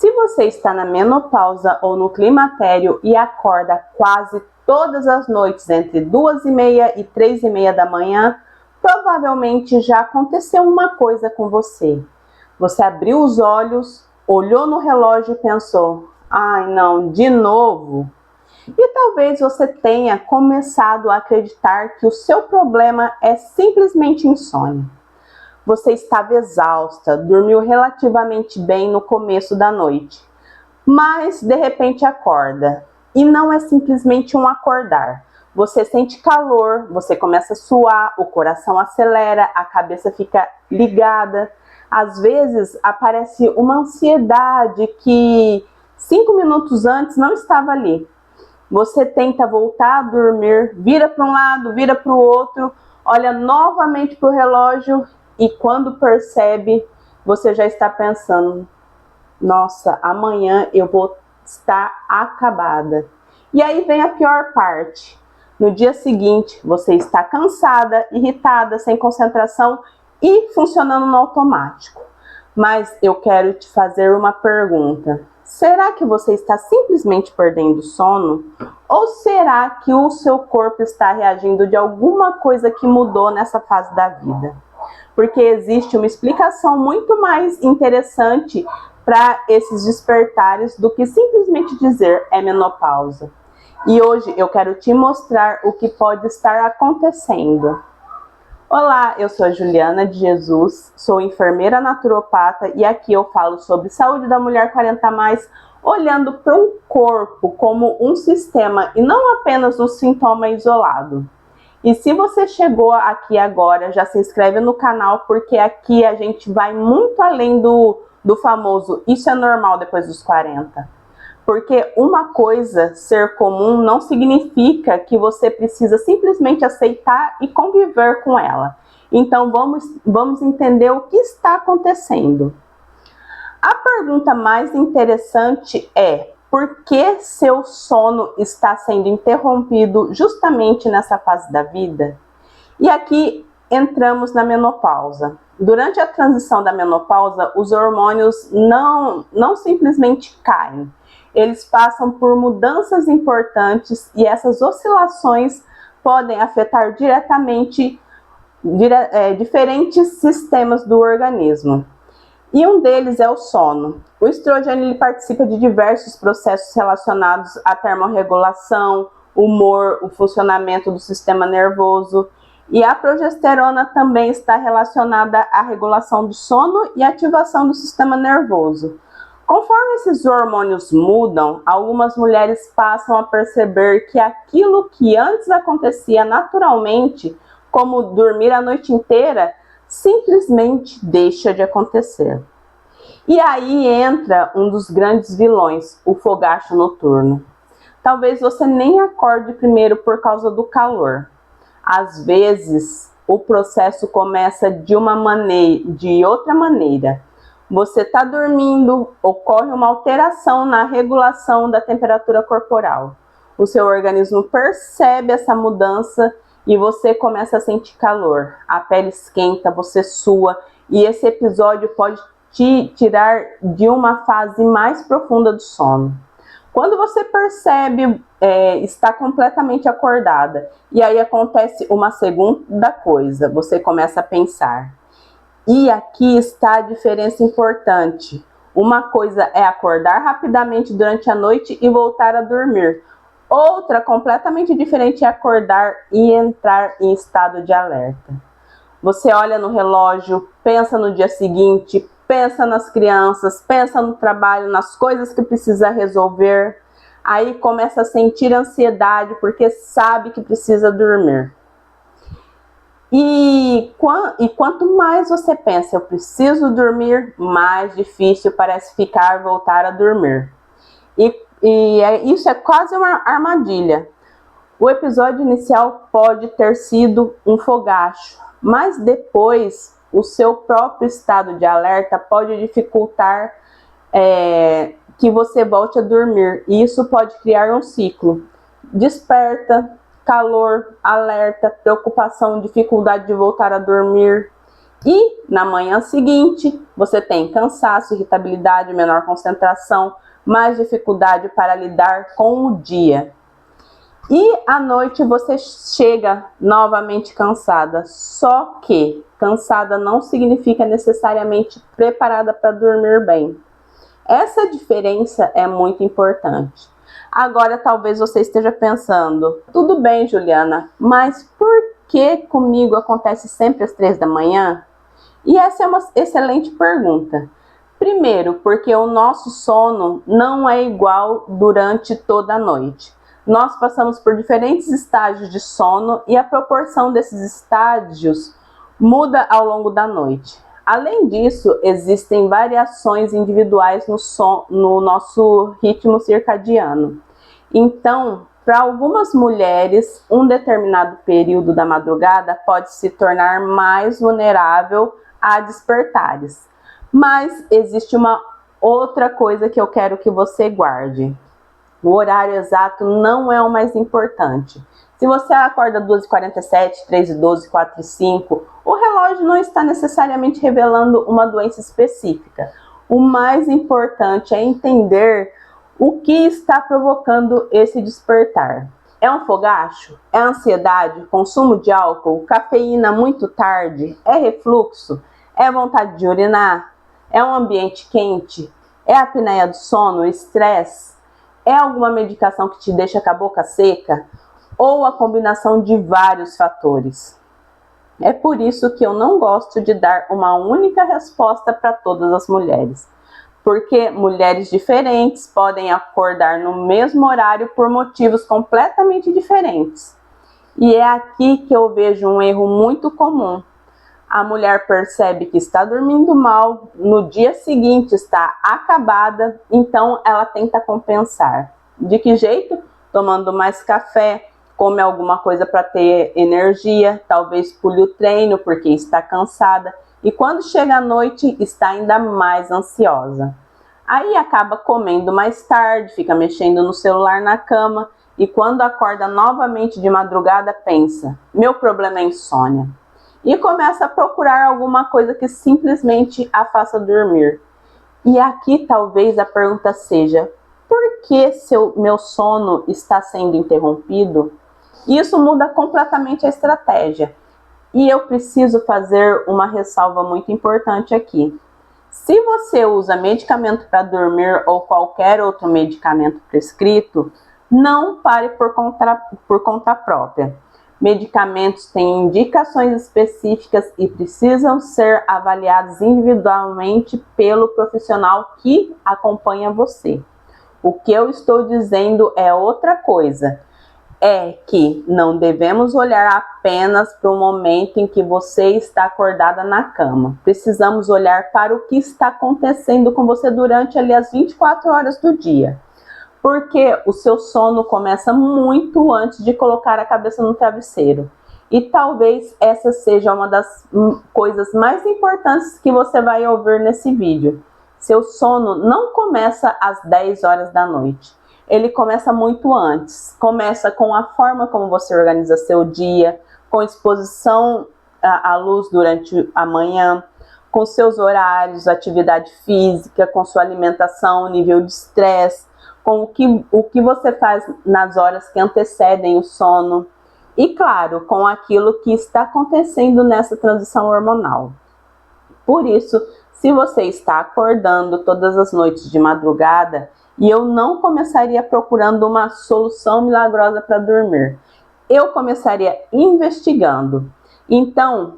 Se você está na menopausa ou no climatério e acorda quase todas as noites entre 2h30 e 3h30 da manhã, provavelmente já aconteceu uma coisa com você. Você abriu os olhos, olhou no relógio e pensou: ai não, de novo? E talvez você tenha começado a acreditar que o seu problema é simplesmente insônia. Você estava exausta, dormiu relativamente bem no começo da noite, mas de repente acorda. E não é simplesmente um acordar. Você sente calor, você começa a suar, o coração acelera, a cabeça fica ligada. Às vezes aparece uma ansiedade que 5 minutos antes não estava ali. Você tenta voltar a dormir, vira para um lado, vira para o outro, olha novamente para o relógio e quando percebe, você já está pensando: nossa, amanhã eu vou estar acabada. E aí vem a pior parte. No dia seguinte, você está cansada, irritada, sem concentração e funcionando no automático. Mas eu quero te fazer uma pergunta. Será que você está simplesmente perdendo sono? Ou será que o seu corpo está reagindo de alguma coisa que mudou nessa fase da vida? Porque existe uma explicação muito mais interessante para esses despertares do que simplesmente dizer é menopausa. E hoje eu quero te mostrar o que pode estar acontecendo. Olá, eu sou a Juliana de Jesus, sou enfermeira naturopata e aqui eu falo sobre saúde da mulher 40+, olhando para o corpo como um sistema e não apenas um sintoma isolado. E se você chegou aqui agora, já se inscreve no canal, porque aqui a gente vai muito além do famoso isso é normal depois dos 40. Porque uma coisa ser comum não significa que você precisa simplesmente aceitar e conviver com ela. Então vamos entender o que está acontecendo. A pergunta mais interessante é: por que seu sono está sendo interrompido justamente nessa fase da vida? E aqui entramos na menopausa. Durante a transição da menopausa, os hormônios não simplesmente caem. Eles passam por mudanças importantes e essas oscilações podem afetar diretamente diferentes sistemas do organismo. E um deles é o sono. O estrogênio ele participa de diversos processos relacionados à termorregulação, humor, o funcionamento do sistema nervoso. E a progesterona também está relacionada à regulação do sono e ativação do sistema nervoso. Conforme esses hormônios mudam, algumas mulheres passam a perceber que aquilo que antes acontecia naturalmente, como dormir a noite inteira, simplesmente deixa de acontecer. E aí entra um dos grandes vilões, o fogacho noturno. Talvez você nem acorde primeiro por causa do calor. Às vezes, o processo começa de outra maneira. Você está dormindo, ocorre uma alteração na regulação da temperatura corporal. O seu organismo percebe essa mudança e você começa a sentir calor. A pele esquenta, você sua e esse episódio pode te tirar de uma fase mais profunda do sono. Quando você percebe, está completamente acordada. E aí acontece uma segunda coisa, você começa a pensar. E aqui está a diferença importante. Uma coisa é acordar rapidamente durante a noite e voltar a dormir. Outra, completamente diferente, é acordar e entrar em estado de alerta. Você olha no relógio, pensa no dia seguinte, pensa nas crianças, pensa no trabalho, nas coisas que precisa resolver. Aí começa a sentir ansiedade porque sabe que precisa dormir. E quanto mais você pensa, eu preciso dormir, mais difícil parece ficar voltar a dormir. Isso é quase uma armadilha. O episódio inicial pode ter sido um fogacho, mas depois o seu próprio estado de alerta pode dificultar que você volte a dormir. E isso pode criar um ciclo. Desperta, calor, alerta, preocupação, dificuldade de voltar a dormir. E na manhã seguinte, você tem cansaço, irritabilidade, menor concentração, mais dificuldade para lidar com o dia. E à noite você chega novamente cansada, só que cansada não significa necessariamente preparada para dormir bem. Essa diferença é muito importante. Agora talvez você esteja pensando, tudo bem, Juliana, mas por que comigo acontece sempre às 3 da manhã? E essa é uma excelente pergunta. Primeiro, porque o nosso sono não é igual durante toda a noite. Nós passamos por diferentes estágios de sono e a proporção desses estágios muda ao longo da noite. Além disso, existem variações individuais no nosso ritmo circadiano. Então, para algumas mulheres, um determinado período da madrugada pode se tornar mais vulnerável a despertares. Mas existe uma outra coisa que eu quero que você guarde. O horário exato não é o mais importante. Se você acorda 2h47, 3h12, 4h05, o relógio não está necessariamente revelando uma doença específica. O mais importante é entender o que está provocando esse despertar. É um fogacho? É ansiedade? Consumo de álcool? Cafeína muito tarde? É refluxo? É vontade de urinar? É um ambiente quente? É a apneia do sono? Estresse? É alguma medicação que te deixa com a boca seca? Ou a combinação de vários fatores? É por isso que eu não gosto de dar uma única resposta para todas as mulheres. Porque mulheres diferentes podem acordar no mesmo horário por motivos completamente diferentes. E é aqui que eu vejo um erro muito comum. A mulher percebe que está dormindo mal, no dia seguinte está acabada, então ela tenta compensar. De que jeito? Tomando mais café, come alguma coisa para ter energia, talvez pule o treino porque está cansada, e quando chega à noite está ainda mais ansiosa. Aí acaba comendo mais tarde, fica mexendo no celular na cama, e quando acorda novamente de madrugada pensa, meu problema é insônia. E começa a procurar alguma coisa que simplesmente a faça dormir. E aqui talvez a pergunta seja, por que meu sono está sendo interrompido? Isso muda completamente a estratégia. E eu preciso fazer uma ressalva muito importante aqui. Se você usa medicamento para dormir ou qualquer outro medicamento prescrito, não pare por conta própria. Medicamentos têm indicações específicas e precisam ser avaliados individualmente pelo profissional que acompanha você. O que eu estou dizendo é outra coisa. É que não devemos olhar apenas para o momento em que você está acordada na cama. Precisamos olhar para o que está acontecendo com você durante ali as 24 horas do dia. Porque o seu sono começa muito antes de colocar a cabeça no travesseiro. E talvez essa seja uma das coisas mais importantes que você vai ouvir nesse vídeo. Seu sono não começa às 10 horas da noite. Ele começa muito antes. Começa com a forma como você organiza seu dia, com exposição à luz durante a manhã, com seus horários, atividade física, com sua alimentação, nível de estresse, com o que você faz nas horas que antecedem o sono e, claro, com aquilo que está acontecendo nessa transição hormonal. Por isso, se você está acordando todas as noites de madrugada, e eu não começaria procurando uma solução milagrosa para dormir, eu começaria investigando. Então,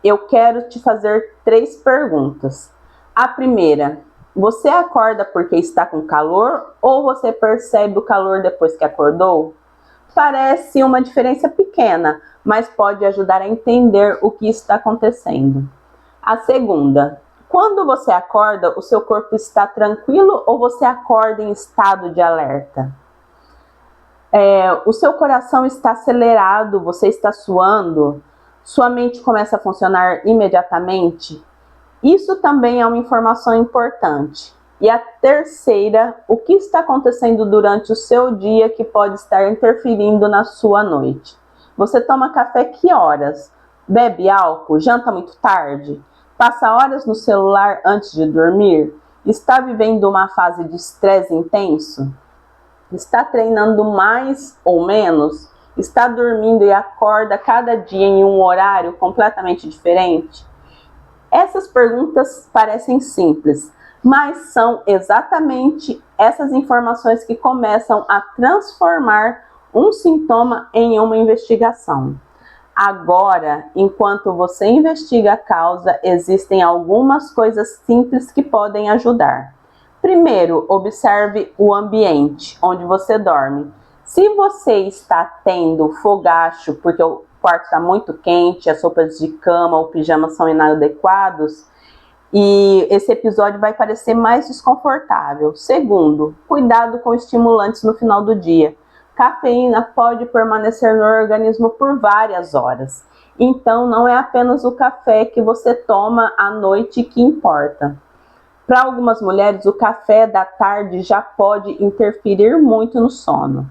eu quero te fazer 3 perguntas. A primeira, você acorda porque está com calor ou você percebe o calor depois que acordou? Parece uma diferença pequena, mas pode ajudar a entender o que está acontecendo. A segunda, quando você acorda, o seu corpo está tranquilo ou você acorda em estado de alerta? O seu coração está acelerado, você está suando? Sua mente começa a funcionar imediatamente? Isso também é uma informação importante. E a terceira, o que está acontecendo durante o seu dia que pode estar interferindo na sua noite? Você toma café que horas? Bebe álcool? Janta muito tarde? Passa horas no celular antes de dormir? Está vivendo uma fase de estresse intenso? Está treinando mais ou menos? Está dormindo e acorda cada dia em um horário completamente diferente? Essas perguntas parecem simples, mas são exatamente essas informações que começam a transformar um sintoma em uma investigação. Agora, enquanto você investiga a causa, existem algumas coisas simples que podem ajudar. Primeiro, observe o ambiente onde você dorme. Se você está tendo fogacho porque o quarto está muito quente, as roupas de cama ou pijamas são inadequados, e esse episódio vai parecer mais desconfortável. Segundo, cuidado com estimulantes no final do dia. Cafeína pode permanecer no organismo por várias horas. Então, não é apenas o café que você toma à noite que importa. Para algumas mulheres, o café da tarde já pode interferir muito no sono.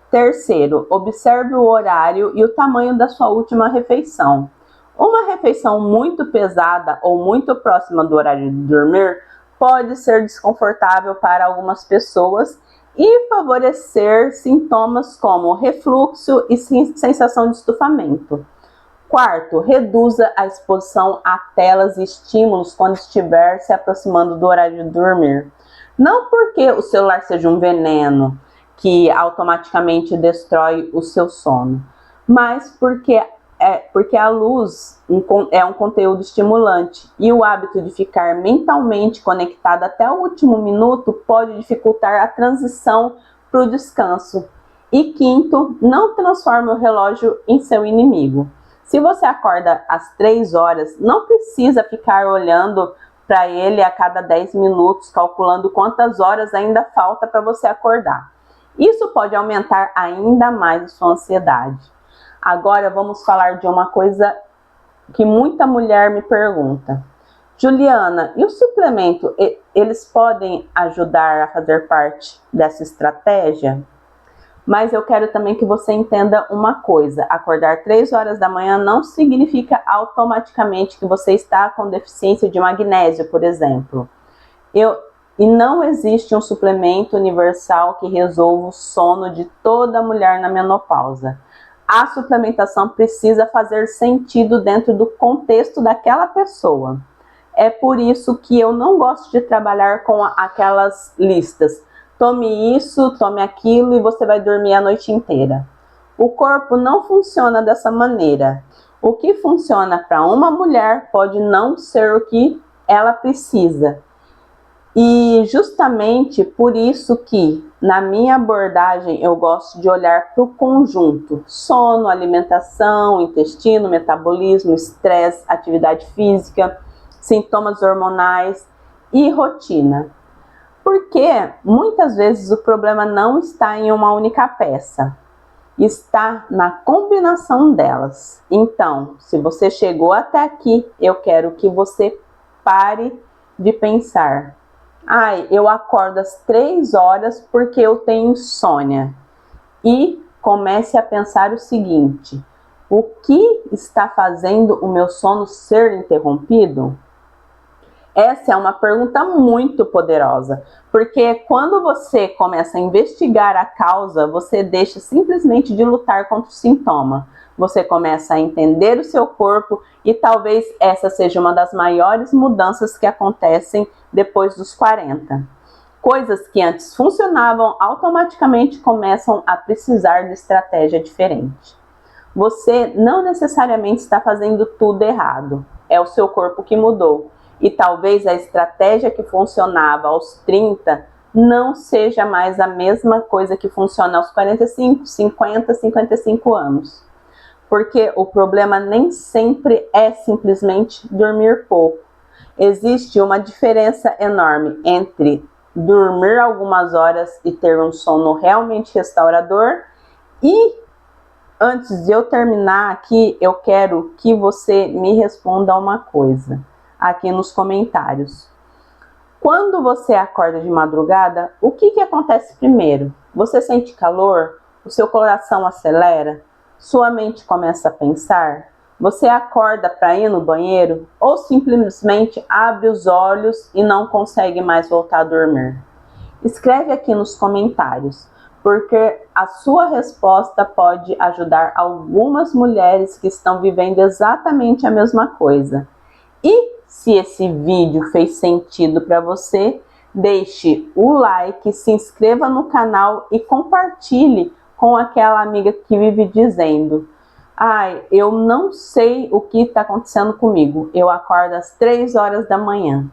Terceiro, observe o horário e o tamanho da sua última refeição. Uma refeição muito pesada ou muito próxima do horário de dormir pode ser desconfortável para algumas pessoas e favorecer sintomas como refluxo e sensação de estufamento. Quarto, reduza a exposição a telas e estímulos quando estiver se aproximando do horário de dormir. Não porque o celular seja um veneno que automaticamente destrói o seu sono, mas porque a luz é um conteúdo estimulante e o hábito de ficar mentalmente conectado até o último minuto pode dificultar a transição para o descanso. E quinto, não transforme o relógio em seu inimigo. Se você acorda às 3 horas, não precisa ficar olhando para ele a cada 10 minutos, calculando quantas horas ainda falta para você acordar. Isso pode aumentar ainda mais a sua ansiedade. Agora vamos falar de uma coisa que muita mulher me pergunta. Juliana, e o suplemento, eles podem ajudar a fazer parte dessa estratégia? Mas eu quero também que você entenda uma coisa. Acordar 3 horas da manhã não significa automaticamente que você está com deficiência de magnésio, por exemplo. E não existe um suplemento universal que resolva o sono de toda mulher na menopausa. A suplementação precisa fazer sentido dentro do contexto daquela pessoa. É por isso que eu não gosto de trabalhar com aquelas listas. Tome isso, tome aquilo e você vai dormir a noite inteira. O corpo não funciona dessa maneira. O que funciona para uma mulher pode não ser o que ela precisa. E justamente por isso que, na minha abordagem, eu gosto de olhar para o conjunto: sono, alimentação, intestino, metabolismo, estresse, atividade física, sintomas hormonais e rotina. Porque muitas vezes o problema não está em uma única peça, está na combinação delas. Então, se você chegou até aqui, eu quero que você pare de pensar: ai, eu acordo às 3 horas porque eu tenho insônia. E comece a pensar o seguinte: o que está fazendo o meu sono ser interrompido? Essa é uma pergunta muito poderosa, porque quando você começa a investigar a causa, você deixa simplesmente de lutar contra o sintoma. Você começa a entender o seu corpo e talvez essa seja uma das maiores mudanças que acontecem depois dos 40. Coisas que antes funcionavam automaticamente começam a precisar de estratégia diferente. Você não necessariamente está fazendo tudo errado, é o seu corpo que mudou. E talvez a estratégia que funcionava aos 30 não seja mais a mesma coisa que funciona aos 45, 50, 55 anos. Porque o problema nem sempre é simplesmente dormir pouco. Existe uma diferença enorme entre dormir algumas horas e ter um sono realmente restaurador. E antes de eu terminar aqui, eu quero que você me responda uma coisa aqui nos comentários. Quando você acorda de madrugada, o que acontece primeiro? Você sente calor? O seu coração acelera? Sua mente começa a pensar? Você acorda para ir no banheiro ou simplesmente abre os olhos e não consegue mais voltar a dormir? Escreve aqui nos comentários, porque a sua resposta pode ajudar algumas mulheres que estão vivendo exatamente a mesma coisa. E se esse vídeo fez sentido para você, deixe o like, se inscreva no canal e compartilhe com aquela amiga que vive dizendo: ai, eu não sei o que está acontecendo comigo, eu acordo às 3 horas da manhã.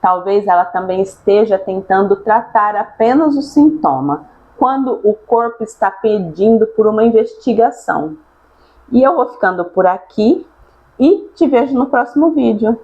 Talvez ela também esteja tentando tratar apenas o sintoma, quando o corpo está pedindo por uma investigação. E eu vou ficando por aqui e te vejo no próximo vídeo.